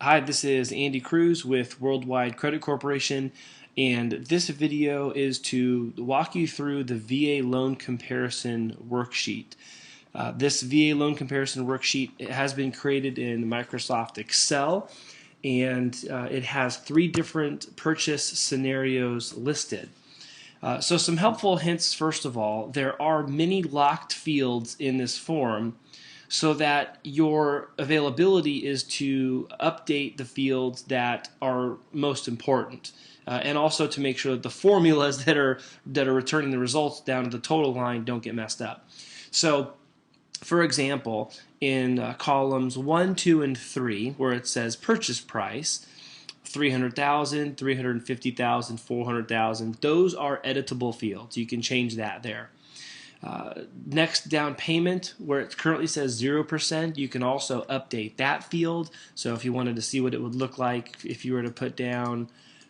Hi, this is Andy Cruz with Worldwide Credit Corporation, and this video is to walk you through the VA loan comparison worksheet. This VA loan comparison worksheet has been created in Microsoft Excel, and it has 3 different purchase scenarios listed. So some helpful hints. First of all, there are many locked fields in this form so that your availability is to update the fields that are most important. And also to make sure that the formulas that are returning the results down to the total line don't get messed up. So for example, in columns 1, 2, and 3, where it says purchase price, 300,000, 350,000, 400,000, those are editable fields. You can change that there. Next, down payment, where it currently says 0%, you can also update that field. So if you wanted to see what it would look like if you were to put down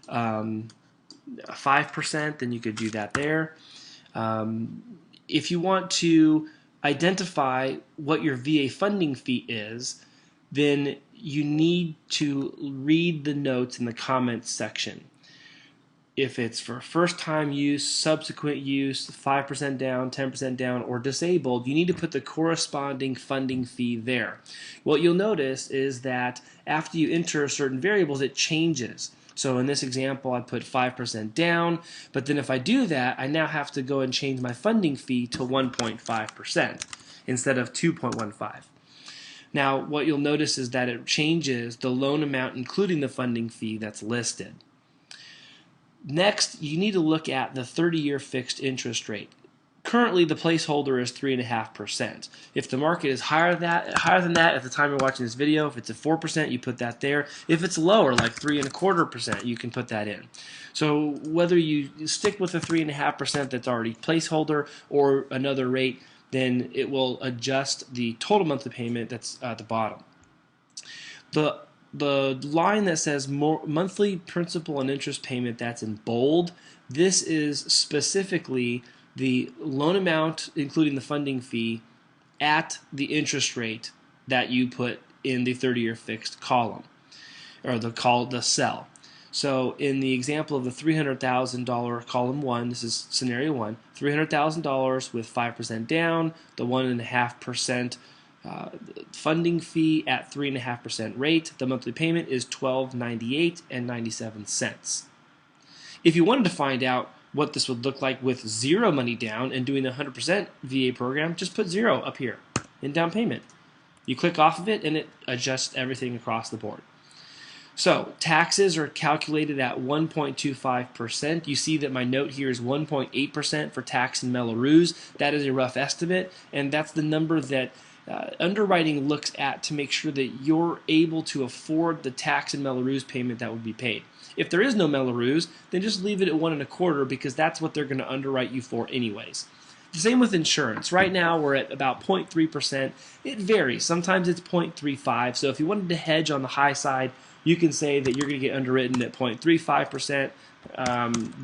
5%, then you could do that there. If you want to identify what your VA funding fee is, then you need to read the notes in the comments section. If it's for first-time use, subsequent use, 5% down, 10% down, or disabled, you need to put the corresponding funding fee there. What you'll notice is that after you enter certain variables, it changes. So in this example, I put 5% down, but then if I do that, I now have to go and change my funding fee to 1.5% instead of 2.15. Now, what you'll notice is that it changes the loan amount, including the funding fee that's listed. Next, you need to look at the 30-year fixed interest rate. Currently, the placeholder is 3.5%. If the market is higher than that at the time you're watching this video, if it's at 4%, you put that there. If it's lower, like 3.25%, you can put that in. So whether you stick with the 3.5% that's already placeholder or another rate, then it will adjust the total monthly payment that's at the bottom. The line that says monthly principal and interest payment, that's in bold, this is specifically the loan amount, including the funding fee, at the interest rate that you put in the 30-year fixed column, or the cell. So in the example of the $300,000 column 1, this is scenario 1, $300,000 with 5% down, the 1.5% funding fee at 3.5% rate. The monthly payment is $12.98.97. If you wanted to find out what this would look like with zero money down and doing the 100% VA program, just put 0 up here in down payment. You click off of it and it adjusts everything across the board. So taxes are calculated at 1.25%. You see that my note here is 1.8% for tax and Mello-Roos. That is a rough estimate, and that's the number that underwriting looks at to make sure that you're able to afford the tax and Mello-Roos payment that would be paid. If there is no Mello-Roos, then just leave it at 1.25% because that's what they're going to underwrite you for anyways. The same with insurance. Right now we're at about 0.3%. It varies. Sometimes it's 0.35. So if you wanted to hedge on the high side, you can say that you're going to get underwritten at 0.35%.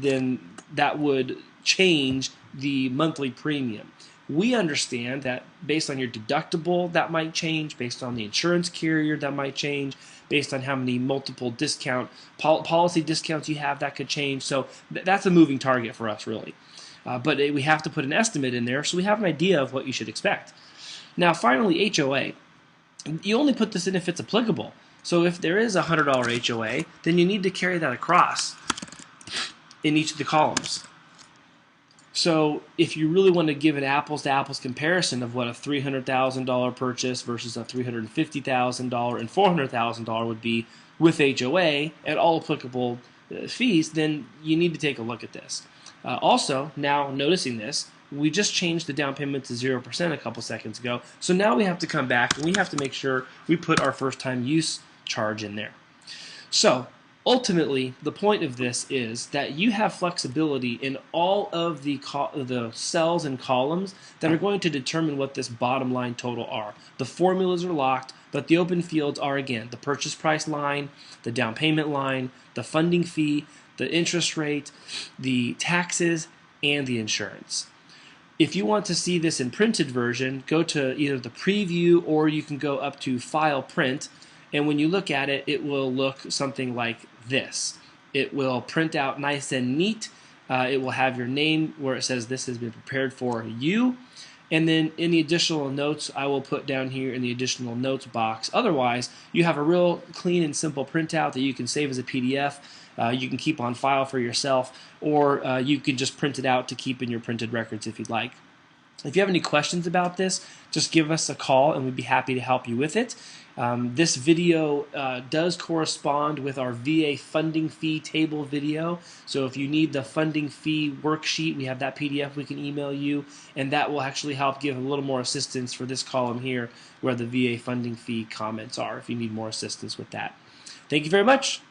Then that would change the monthly premium. We understand that based on your deductible, that might change, based on the insurance carrier, that might change, based on how many multiple policy discounts you have, that could change. So that's a moving target for us, really. But we have to put an estimate in there so we have an idea of what you should expect. Now, finally, HOA. You only put this in if it's applicable. So if there is a $100 HOA, then you need to carry that across in each of the columns. So if you really want to give an apples-to-apples comparison of what a $300,000 purchase versus a $350,000 and $400,000 would be with HOA at all applicable fees, then you need to take a look at this. Also, now noticing this, we just changed the down payment to 0% a couple seconds ago, so now we have to come back and we have to make sure we put our first-time use charge in there. So ultimately, the point of this is that you have flexibility in all of the cells and columns that are going to determine what this bottom line total are. The formulas are locked, but the open fields are, again, the purchase price line, the down payment line, the funding fee, the interest rate, the taxes, and the insurance. If you want to see this in printed version, go to either the preview or you can go up to File Print, And when you look at it, it will look something like this. It will print out nice and neat. It will have your name where it says this has been prepared for you. And then any additional notes I will put down here in the additional notes box. Otherwise, you have a real clean and simple printout that you can save as a PDF. You can keep on file for yourself, or you can just print it out to keep in your printed records if you'd like. If you have any questions about this, just give us a call and we'd be happy to help you with it. This video does correspond with our VA funding fee table video. So if you need the funding fee worksheet, we have that PDF we can email you, and that will actually help give a little more assistance for this column here where the VA funding fee comments are if you need more assistance with that. Thank you very much.